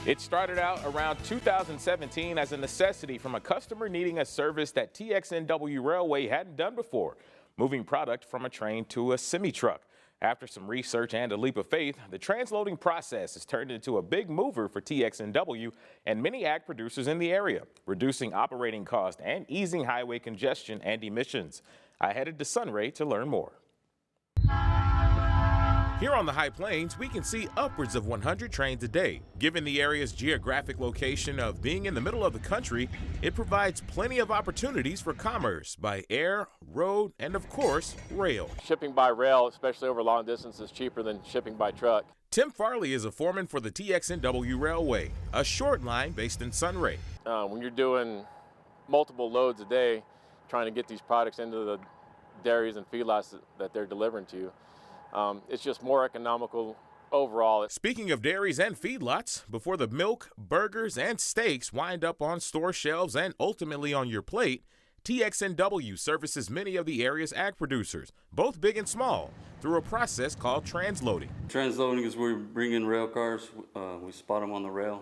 It started out around 2017 as a necessity from a customer needing a service that TXNW Railway hadn't done before, moving product from a train to a semi-truck. After some research and a leap of faith, the transloading process has turned into a big mover for TXNW and many ag producers in the area, reducing operating costs and easing highway congestion and emissions. I headed to Sunray to learn more. Here on the High Plains, we can see upwards of 100 trains a day. Given the area's geographic location of being in the middle of the country, it provides plenty of opportunities for commerce by air, road, and of course, rail. Shipping by rail, especially over long distance, is cheaper than shipping by truck. Tim Farley is a foreman for the TXNW Railway, a short line based in Sunray. When you're doing multiple loads a day, trying to get these products into the dairies and feedlots that they're delivering to you, it's just more economical overall. Speaking of dairies and feedlots, before the milk, burgers, and steaks wind up on store shelves and ultimately on your plate, TXNW services many of the area's ag producers, both big and small, through a process called transloading. Transloading is where we bring in rail cars, we spot them on the rail,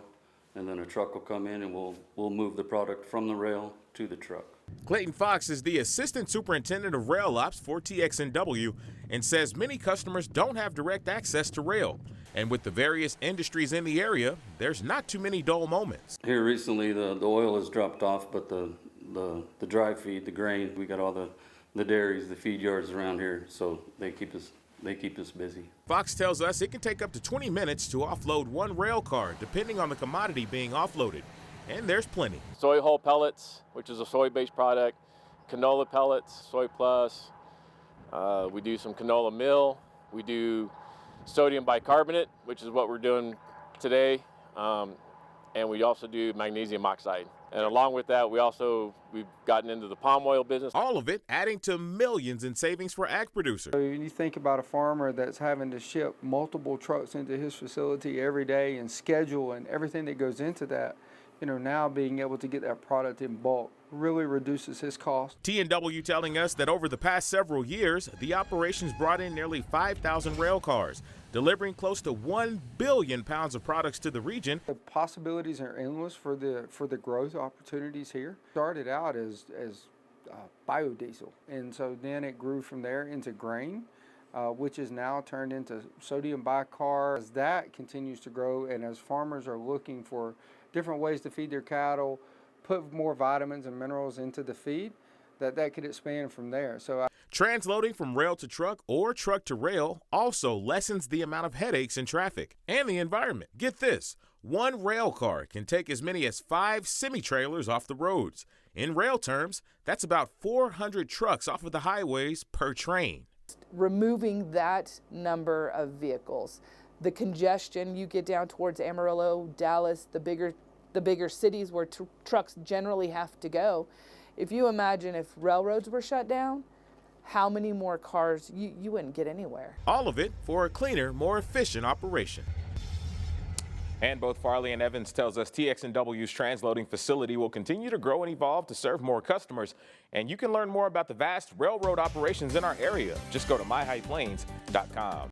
and then a truck will come in and we'll move the product from the rail to the truck. Clayton Fox is the Assistant Superintendent of Rail Ops for TXNW and says many customers don't have direct access to rail. And with the various industries in the area, there's not too many dull moments. Here recently the oil has dropped off, but the dry feed, the grain, we got all the dairies, the feed yards around here, so they keep us busy. Fox tells us it can take up to 20 minutes to offload one rail car, depending on the commodity being offloaded. And there's plenty. Soy hull pellets, which is a soy-based product, canola pellets, soy plus. We do some canola meal. We do sodium bicarbonate, which is what we're doing today. And we also do magnesium oxide. And along with that, we've gotten into the palm oil business. All of it adding to millions in savings for ag producers. So when you think about a farmer that's having to ship multiple trucks into his facility every day and schedule and everything that goes into that, now being able to get that product in bulk really reduces his cost. TNW telling us that over the past several years, the operations brought in nearly 5,000 rail cars, delivering close to 1 billion pounds of products to the region. The possibilities are endless for the growth opportunities here. Started out as biodiesel, and so then it grew from there into grain, which is now turned into sodium bicarb. As that continues to grow and as farmers are looking for different ways to feed their cattle, put more vitamins and minerals into the feed, that could expand from there. So transloading from rail to truck or truck to rail also lessens the amount of headaches in traffic and the environment. Get this, one rail car can take as many as 5 semi-trailers off the roads. In rail terms, that's about 400 trucks off of the highways per train. Removing that number of vehicles, the congestion, you get down towards Amarillo, Dallas, the bigger cities where trucks generally have to go. If you imagine if railroads were shut down, how many more cars, you wouldn't get anywhere. All of it for a cleaner, more efficient operation. And both Farley and Evans tells us TXNW's transloading facility will continue to grow and evolve to serve more customers. And you can learn more about the vast railroad operations in our area. Just go to myhighplains.com.